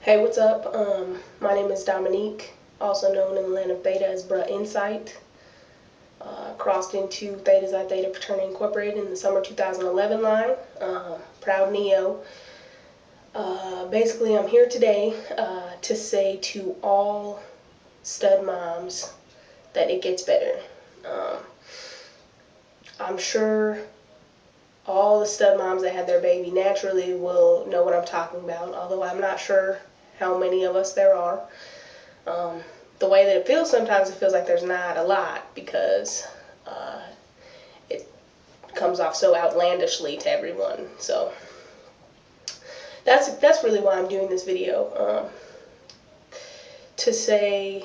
Hey, what's up? My name is Dominique, also known in the land of Theta as bruh.insight. Crossed into Theta Xi Theta Fraternity Incorporated in the summer 2011 line. Proud Neo. Basically, I'm here today to say to all stud moms that it gets better. Um, I'm sure all the stud moms that had their baby naturally will know what I'm talking about, although I'm not sure how many of us there are. Um, the way that it feels sometimes, it feels like there's not a lot because it comes off so outlandishly to everyone. So that's really why I'm doing this video, to say,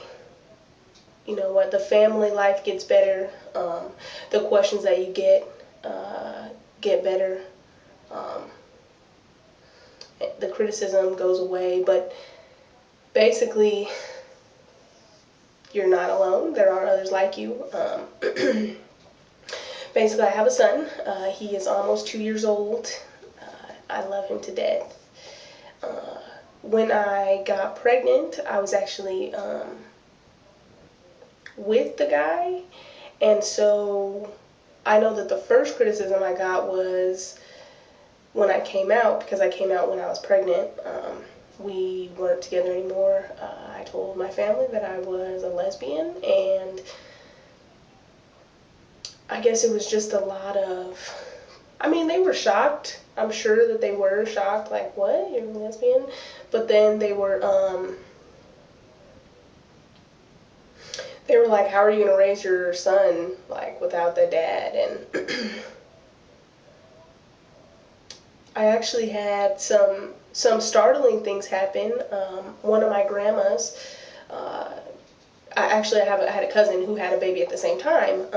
you know what, the family life gets better, the questions that you get better, um, the criticism goes away, but basically you're not alone. There are others like you. Basically, I have a son. He is almost 2 years old. I love him to death. Uh, when I got pregnant, I was actually with the guy, and so I know that the first criticism I got was when I came out, because I came out when I was pregnant. We weren't together anymore. I told my family that I was a lesbian, and I guess it was just a lot of, I mean, they were shocked. I'm sure that they were shocked, like, what? You're a lesbian? But then they were like, how are you going to raise your son, like, without the dad? And I actually had some startling things happen. One of my grandmas, uh, I had a cousin who had a baby at the same time.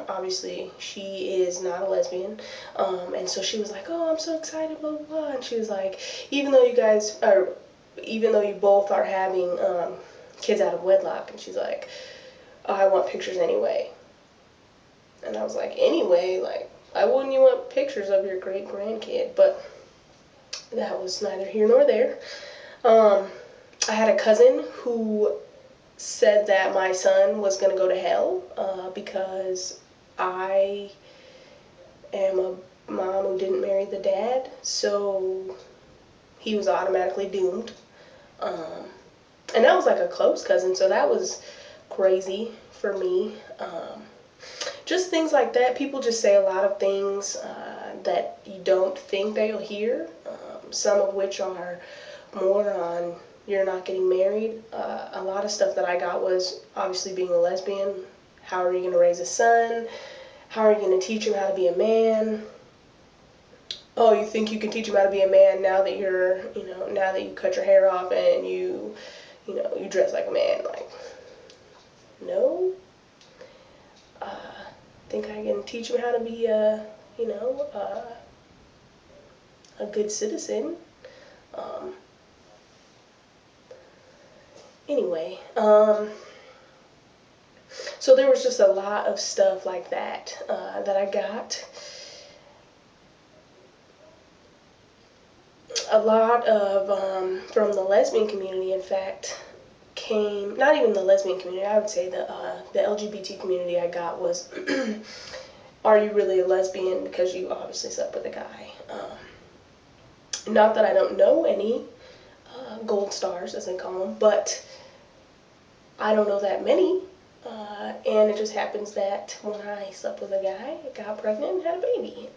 Obviously, she is not a lesbian, and so she was like, "Oh, I'm so excited, blah blah blah." And she was like, "Even though you guys are, even though you both are having kids out of wedlock," and she's like, oh, "I want pictures anyway." And I was like, "Anyway, like, why wouldn't you want pictures of your great grandkid?" But that was neither here nor there. Um, I had a cousin who said that my son was going to go to hell because I am a mom who didn't marry the dad, so he was automatically doomed. Um, and that was like a close cousin, so that was crazy for me. Just things like that. People just say a lot of things that you don't think they'll hear, some of which are more on you're not getting married. A lot of stuff that I got was obviously being a lesbian. How are you going to raise a son? How are you going to teach him how to be a man? Oh, you think you can teach him how to be a man now that now that you cut your hair off and you dress like a man? Like, no. Think I can teach him how to be you know, a good citizen. Um, anyway, so there was just a lot of stuff like that that I got. A lot of from the lesbian community, in fact, came, not even the lesbian community, I would say the LGBT community I got was, are you really a lesbian because you obviously slept with a guy? Not that I don't know any gold stars, as they call them, but I don't know that many. And it just happens that when I slept with a guy, I got pregnant and had a baby.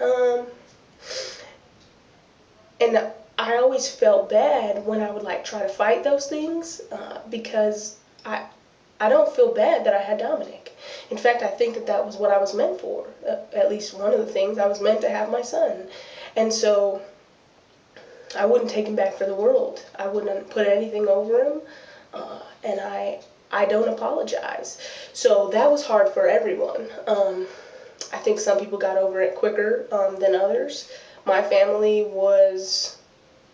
And I always felt bad when I would like try to fight those things because I I don't feel bad that I had Dominic. In fact, I think that that was what I was meant for. At least one of the things, I was meant to have my son. And so I wouldn't take him back for the world. I wouldn't put anything over him. And I don't apologize. So that was hard for everyone. I think some people got over it quicker than others. My family was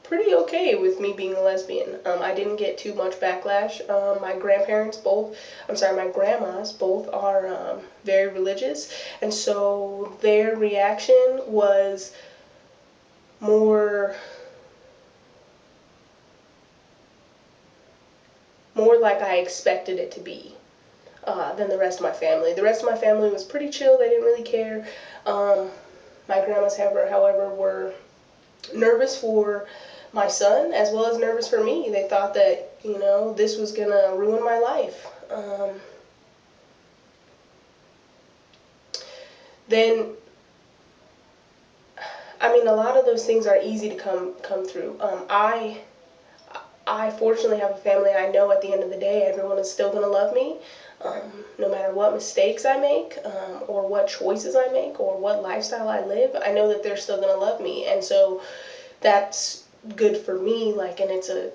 pretty okay with me being a lesbian. I didn't get too much backlash. My grandparents both, I'm sorry, my grandmas both are very religious, and so their reaction was more more like I expected it to be than the rest of my family. The rest of my family was pretty chill. They didn't really care. My grandmas, however, were nervous for my son as well as nervous for me. They thought that, this was going to ruin my life. Then, a lot of those things are easy to come through. I fortunately have a family. I know at the end of the day everyone is still going to love me, no matter what mistakes I make, or what choices I make, or what lifestyle I live. I know that they're still going to love me, and so that's good for me. And it's a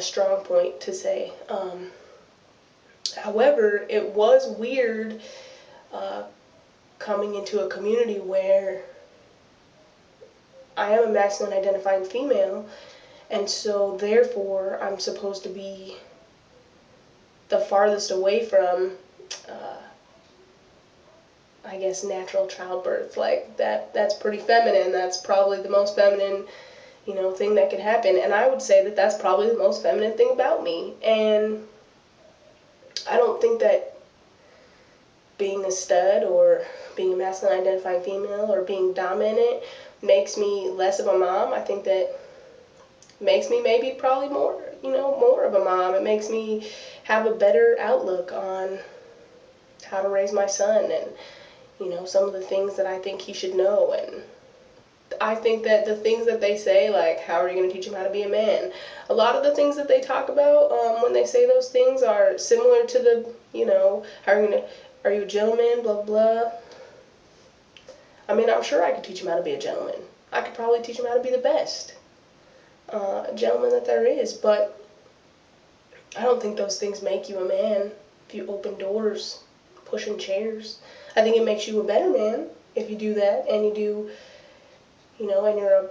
strong point to say. However, it was weird coming into a community where I am a masculine identifying female, and so therefore I'm supposed to be the farthest away from, I guess, natural childbirth. That's pretty feminine. That's probably the most feminine, thing that could happen. And I would say that that's probably the most feminine thing about me. And I don't think that being a stud or being a masculine identifying female or being dominant makes me less of a mom. I think that makes me maybe probably more of a mom. It makes me have a better outlook on how to raise my son and, some of the things that I think he should know. And I think that the things that they say, like, how are you going to teach him how to be a man? A lot of the things that they talk about when they say those things are similar to the, are you a gentleman, blah, blah. I'm sure I could teach him how to be a gentleman. I could probably teach him how to be the best gentleman that there is, but I don't think those things make you a man. If you open doors, pushing chairs, I think it makes you a better man if you do that, and you do, and you're a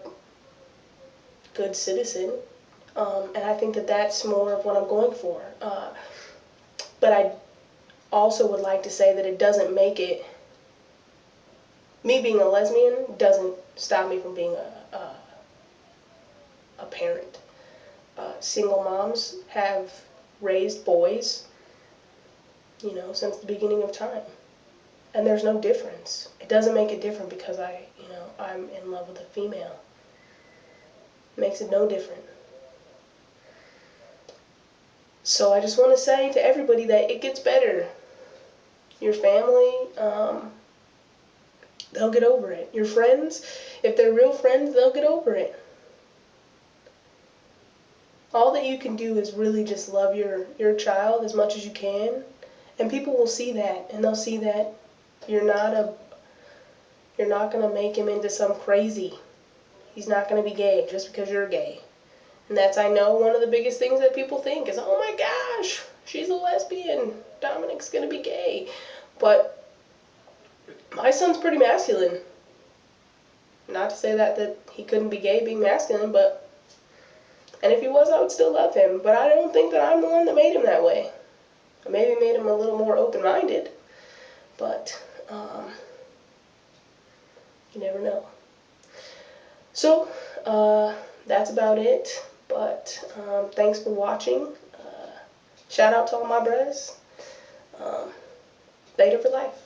good citizen. And I think that that's more of what I'm going for. But I also would like to say that it doesn't make it, me being a lesbian doesn't stop me from being a parent. Single moms have raised boys, since the beginning of time. And there's no difference. It doesn't make it different because I'm in love with a female. It makes it no different. So I just want to say to everybody that it gets better. Your family, they'll get over it. Your friends, if they're real friends, they'll get over it. All that you can do is really just love your child as much as you can, and people will see that, and they'll see that you're not going to make him into some crazy. He's not going to be gay just because you're gay. And that's, I know, one of the biggest things that people think is, oh my gosh, she's a lesbian, Dominic's going to be gay. But my son's pretty masculine. Not to say that he couldn't be gay being masculine, but, and if he was, I would still love him. But I don't think that I'm the one that made him that way. I maybe made him a little more open-minded, but you never know. So, that's about it. But thanks for watching. Shout out to all my brothers. Later for life.